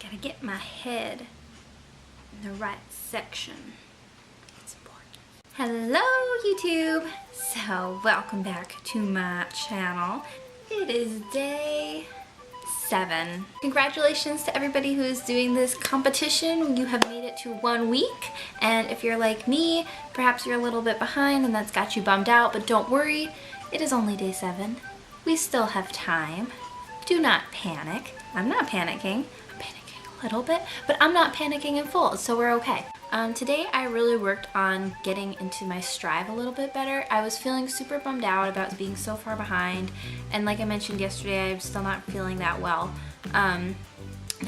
Gotta get my head in the right section. It's important. Hello YouTube! So welcome back to my channel. It is day 7. Congratulations to everybody who is doing this competition. You have made it to 1 week, and if you're like me, perhaps you're a little bit behind and that's got you bummed out, but don't worry, it is only day 7. We still have time. Do not panic. I'm not panicking. I'm panicking a little bit, but I'm not panicking in full, so we're okay. Today I really worked on getting into my stride a little bit better. I was feeling super bummed out about being so far behind, and like I mentioned yesterday, I'm still not feeling that well. And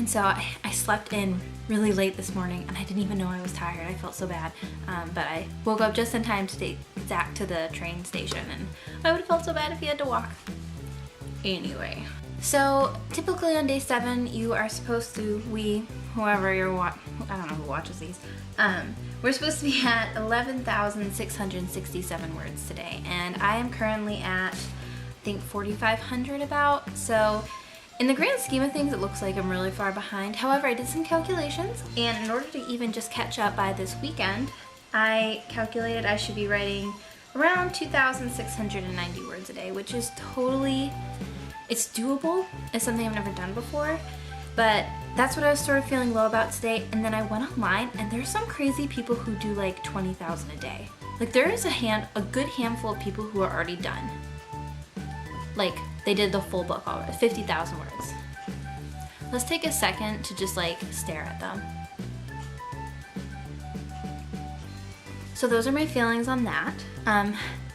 so I slept in really late this morning, and I didn't even know I was tired. I felt so bad, but I woke up just in time to take Zach to the train station, and I would have felt so bad if he had to walk. Anyway, so typically on day 7, you are supposed to, whoever you're I don't know who watches these, we're supposed to be at 11,667 words today, and I am currently at, I think, 4,500 about, so in the grand scheme of things, it looks like I'm really far behind. However, I did some calculations, and in order to even just catch up by this weekend, I calculated I should be writing around 2,690 words a day, which is totally, it's doable. It's something I've never done before, but that's what I was sort of feeling low about today. And then I went online, and there's some crazy people who do like 20,000 a day. Like, there is a good handful of people who are already done. Like, they did the full book already, 50,000 words. Let's take a second to just like stare at them. So those are my feelings on that.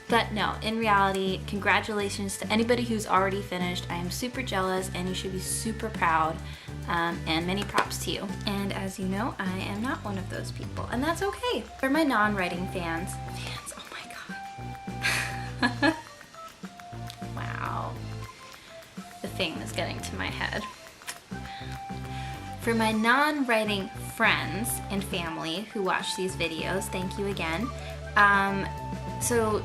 But no, in reality, congratulations to anybody who's already finished. I am super jealous, and you should be super proud, and many props to you. And as you know, I am not one of those people, and that's okay. For my non-writing fans, oh my god. Wow. The thing is getting to my head. For my non-writing friends and family who watch these videos, thank you again. So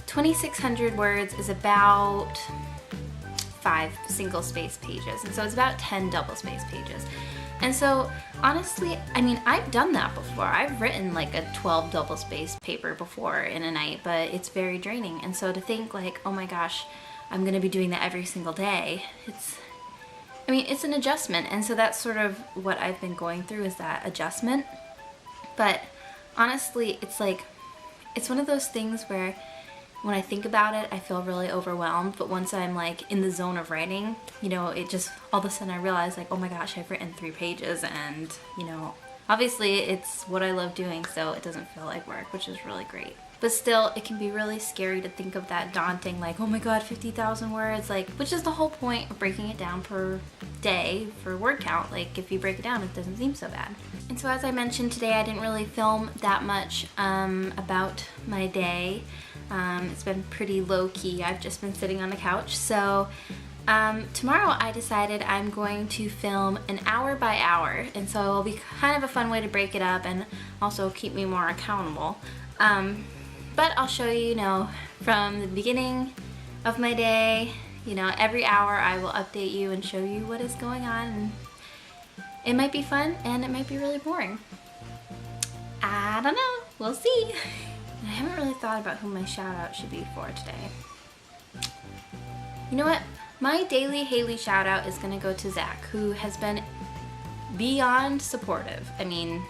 2,600 words is about 5 single-space pages, and so it's about 10 double-space pages. And so, honestly, I mean, I've done that before. I've written like a 12 double-space paper before in a night, but it's very draining. And so to think like, oh my gosh, I'm gonna be doing that every single day, it's an adjustment. And so that's sort of what I've been going through, is that adjustment. But honestly, it's like, it's one of those things where when I think about it, I feel really overwhelmed, but once I'm like in the zone of writing, you know, it just, all of a sudden I realize like, oh my gosh, I've written 3 pages, and you know, obviously it's what I love doing, so it doesn't feel like work, which is really great. But still, it can be really scary to think of that daunting, like, oh my god, 50,000 words, like, which is the whole point of breaking it down per day for word count. Like, if you break it down, it doesn't seem so bad. And so as I mentioned today, I didn't really film that much about my day. It's been pretty low-key. I've just been sitting on the couch. So tomorrow I decided I'm going to film an hour by hour, and so it'll be kind of a fun way to break it up and also keep me more accountable. But I'll show you, you know, from the beginning of my day, you know, every hour I will update you and show you what is going on. And it might be fun, and it might be really boring. I don't know. We'll see. I haven't really thought about who my shout out should be for today. You know what? My daily Haley shout out is gonna go to Zach, who has been beyond supportive. I mean,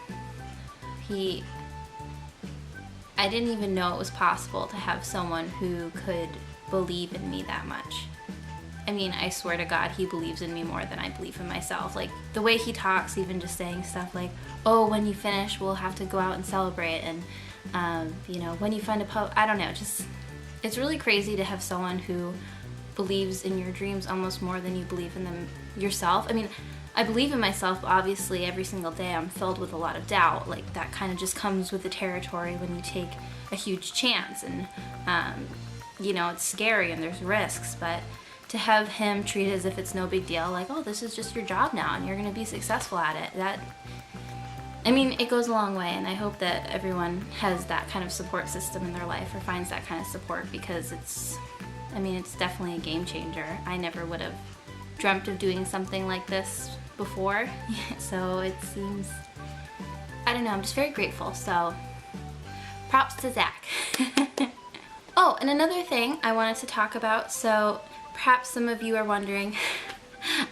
I didn't even know it was possible to have someone who could believe in me that much. I mean, I swear to God, he believes in me more than I believe in myself. Like, the way he talks, even just saying stuff like, oh, when you finish, we'll have to go out and celebrate, and you know, when you find a pub, I don't know, just, it's really crazy to have someone who believes in your dreams almost more than you believe in them yourself. I mean, I believe in myself, but obviously every single day I'm filled with a lot of doubt. Like, that kind of just comes with the territory when you take a huge chance, and you know, it's scary and there's risks, but to have him treat it as if it's no big deal, like, oh, this is just your job now and you're gonna be successful at it, that, I mean, it goes a long way, and I hope that everyone has that kind of support system in their life, or finds that kind of support, because it's, I mean, it's definitely a game changer. I never would have dreamt of doing something like this before, so it seems, I don't know, I'm just very grateful, so props to Zach. Oh, and another thing I wanted to talk about, so perhaps some of you are wondering,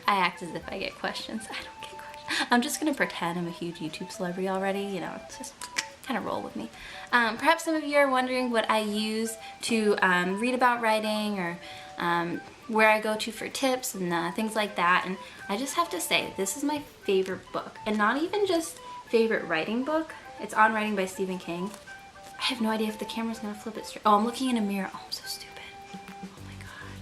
I act as if I get questions. I don't get questions. I'm just gonna pretend I'm a huge YouTube celebrity already, you know, just kind of roll with me. Perhaps some of you are wondering what I use to read about writing, or where I go to for tips and things like that. And I just have to say, this is my favorite book, and not even just favorite writing book. It's On Writing by Stephen King. I have no idea if the camera's gonna flip it straight. Oh, I'm looking in a mirror. Oh, I'm so stupid. Oh my god.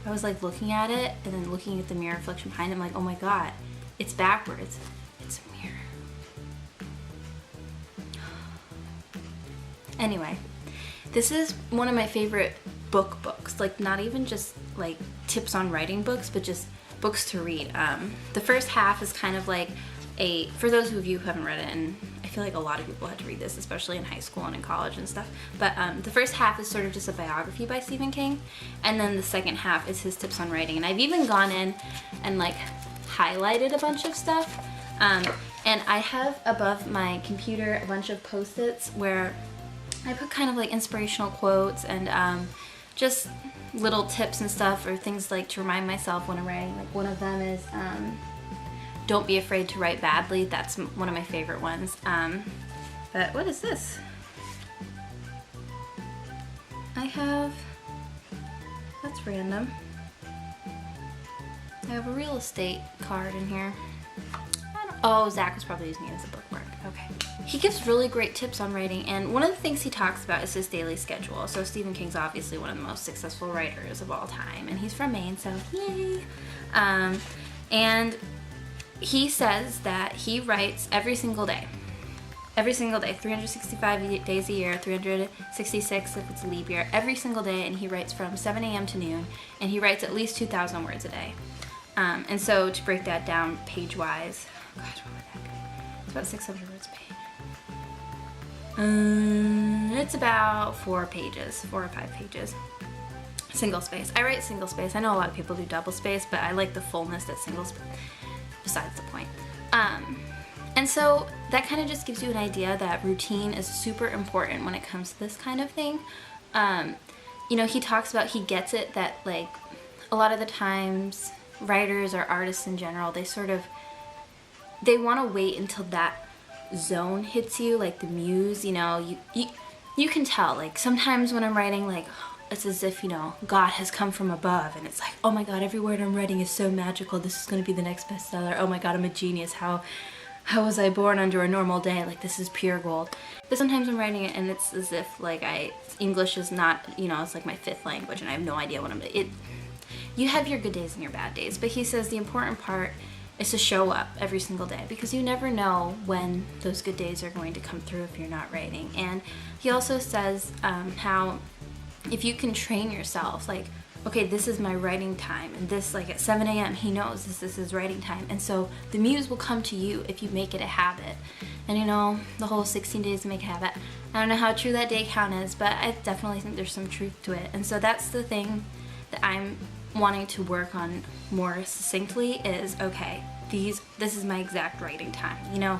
I was like looking at it and then looking at the mirror reflection behind it. I'm like, oh my god, it's backwards. It's a mirror. Anyway, this is one of my favorite books. Like, not even just like tips on writing books, but just books to read. The first half is kind of like for those of you who haven't read it, and I feel like a lot of people had to read this, especially in high school and in college and stuff, but the first half is sort of just a biography by Stephen King, and then the second half is his tips on writing. And I've even gone in and like highlighted a bunch of stuff, and I have above my computer a bunch of post-its where I put kind of like inspirational quotes and just little tips and stuff, or things like to remind myself when I'm writing. Like, one of them is don't be afraid to write badly. That's one of my favorite ones. But what is this? That's random. I have a real estate card in here. Oh, Zach was probably using it as a bookmark. Okay. He gives really great tips on writing, and one of the things he talks about is his daily schedule. So Stephen King's obviously one of the most successful writers of all time, and he's from Maine, so yay! And he says that he writes every single day. Every single day, 365 days a year, 366 if it's a leap year, every single day, and he writes from 7 a.m. to noon, and he writes at least 2,000 words a day. And so to break that down page-wise, oh gosh, what would that be? It's about 600 words a page. It's about 4 or 5 pages. Single space. I write single space. I know a lot of people do double space, but I like the fullness that single space. Besides the point. And so that kind of just gives you an idea that routine is super important when it comes to this kind of thing. You know, he talks about, he gets it that like a lot of the times writers or artists in general, they want to wait until that zone hits you, like the muse, you know, you can tell, like sometimes when I'm writing, like it's as if, you know, God has come from above, and it's like, oh my god, every word I'm writing is so magical, this is going to be the next bestseller, oh my god, I'm a genius, how was I born under a normal day, like this is pure gold. But sometimes I'm writing it and it's as if like English is not, you know, it's like my 5th language and I have no idea what you have your good days and your bad days, but he says the important part is to show up every single day, because you never know when those good days are going to come through if you're not writing. And he also says how if you can train yourself, like, okay, this is my writing time, and this, like at 7 a.m. he knows this is writing time, and so the muse will come to you if you make it a habit. And you know, the whole 16 days to make a habit, I don't know how true that day count is, but I definitely think there's some truth to it. And so that's the thing that I'm wanting to work on more succinctly is, okay, this is my exact writing time, you know.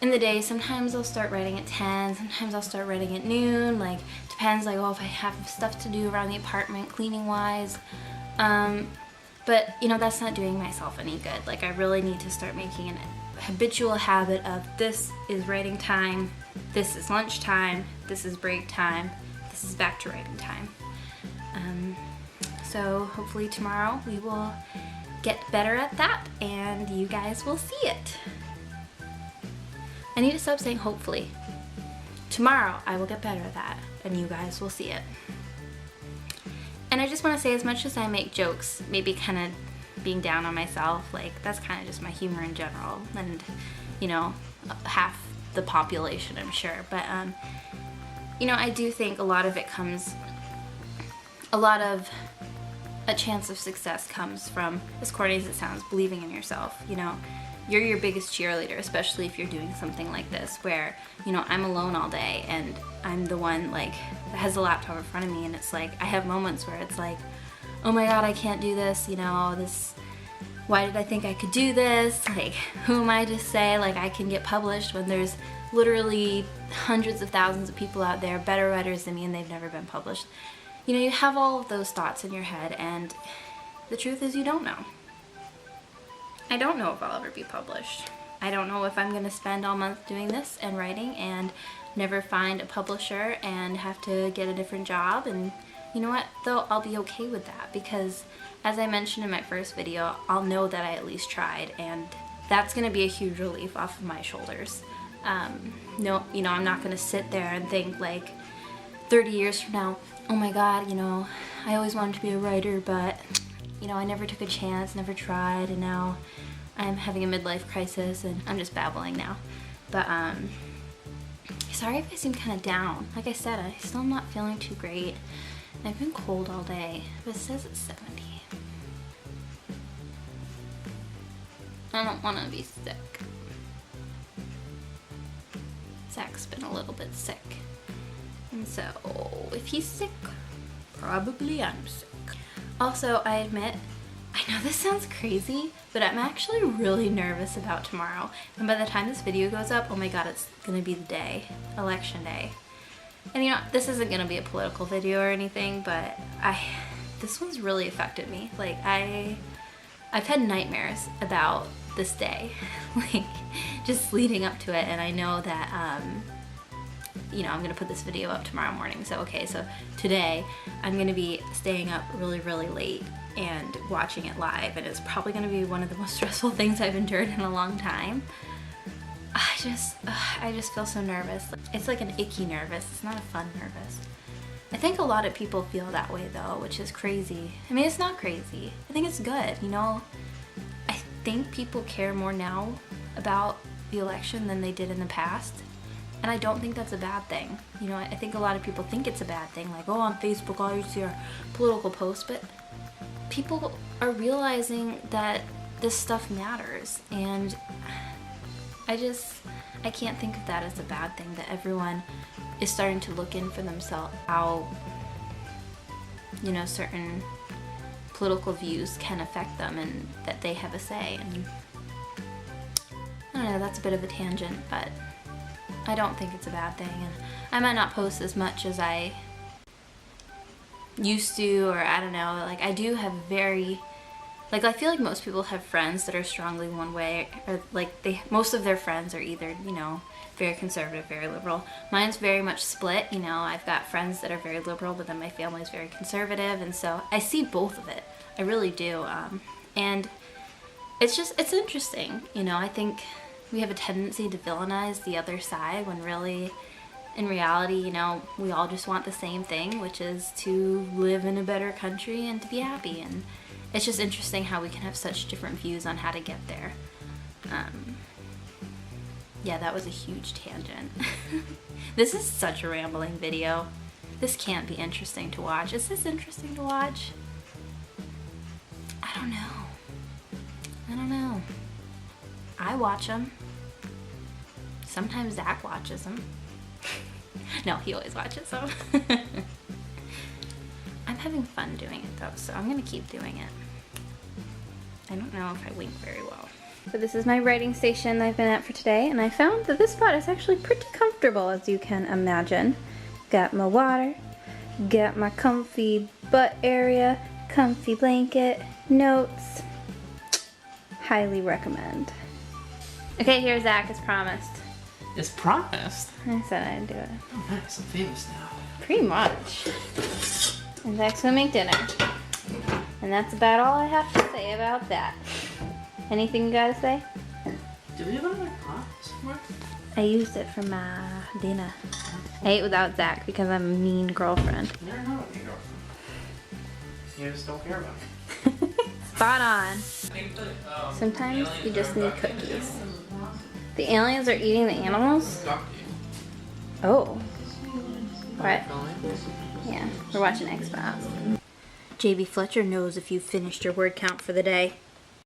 In the day, sometimes I'll start writing at 10, sometimes I'll start writing at noon, like, depends, like, oh, if I have stuff to do around the apartment, cleaning-wise, but, you know, that's not doing myself any good. Like, I really need to start making an habitual habit of, this is writing time, this is lunch time, this is break time, this is back to writing time. So, hopefully tomorrow we will get better at that, and you guys will see it. I need to stop saying hopefully. Tomorrow I will get better at that, and you guys will see it. And I just want to say, as much as I make jokes, maybe kind of being down on myself, like that's kind of just my humor in general, and you know, half the population I'm sure, but you know, I do think a lot of a chance of success comes from, as corny as it sounds, believing in yourself. You know, you're your biggest cheerleader, especially if you're doing something like this where, you know, I'm alone all day and I'm the one like that has the laptop in front of me, and it's like I have moments where it's like, oh my god, I can't do this, you know, why did I think I could do this? Like, who am I to say like I can get published when there's literally hundreds of thousands of people out there, better writers than me, and they've never been published. You know, you have all of those thoughts in your head, and the truth is you don't know. I don't know if I'll ever be published. I don't know if I'm gonna spend all month doing this and writing and never find a publisher and have to get a different job. And you know what, though, I'll be okay with that, because as I mentioned in my first video, I'll know that I at least tried, and that's gonna be a huge relief off of my shoulders. No, you know, I'm not gonna sit there and think like 30 years from now, oh my god, you know, I always wanted to be a writer, but you know, I never took a chance, never tried, and now I'm having a midlife crisis. And I'm just babbling now. But sorry if I seem kind of down. Like I said, I still am not feeling too great. I've been cold all day, but it says it's 70. I don't want to be sick. Zach's been a little bit sick. And so, if he's sick, probably I'm sick. Also, I admit, I know this sounds crazy, but I'm actually really nervous about tomorrow. And by the time this video goes up, oh my god, it's gonna be the day, election day. And you know, this isn't gonna be a political video or anything, but this one's really affected me. Like, I've had nightmares about this day, like just leading up to it, and I know that you know, I'm gonna put this video up tomorrow morning. So okay, so today I'm gonna be staying up really, really late and watching it live, and it's probably gonna be one of the most stressful things I've endured in a long time. I just feel so nervous. It's like an icky nervous. It's not a fun nervous. I think a lot of people feel that way though, which is crazy. I mean, it's not crazy. I think it's good, you know? I think people care more now about the election than they did in the past. And I don't think that's a bad thing. You know, I think a lot of people think it's a bad thing. Like, oh, on Facebook all you see are political posts. But people are realizing that this stuff matters. And I can't think of that as a bad thing, that everyone is starting to look in for themselves, how, you know, certain political views can affect them and that they have a say. And I don't know, that's a bit of a tangent, but I don't think it's a bad thing. And I might not post as much as I used to, or I don't know, like I do have like I feel like most people have friends that are strongly one way, or like most of their friends are either, you know, very conservative, very liberal. Mine's very much split, you know. I've got friends that are very liberal, but then my family's very conservative, and so I see both of it. I really do. And it's interesting, you know. I think we have a tendency to villainize the other side when really, in reality, you know, we all just want the same thing, which is to live in a better country and to be happy. And it's just interesting how we can have such different views on how to get there. Yeah, that was a huge tangent. This is such a rambling video. This can't be interesting to watch. Is this interesting to watch? I don't know. I watch them. Sometimes Zach watches them. No, he always watches them. I'm having fun doing it though, so I'm gonna keep doing it. I don't know if I wink very well. So this is my writing station I've been at for today, and I found that this spot is actually pretty comfortable, as you can imagine. Got my water, got my comfy butt area, comfy blanket, notes. Highly recommend. Okay, here's Zach as promised. It's promised? I said I'd do it. Oh nice, I'm famous now. Pretty much. And Zach's gonna make dinner. And that's about all I have to say about that. Anything you gotta say? Do we have another pot somewhere? I used it for my dinner. I ate without Zach because I'm a mean girlfriend. You're not a mean girlfriend. You just don't care about me. Spot on. Sometimes you just need cookies. The aliens are eating the animals? Oh. What? Yeah, we're watching X-Files. JB Fletcher knows if you've finished your word count for the day.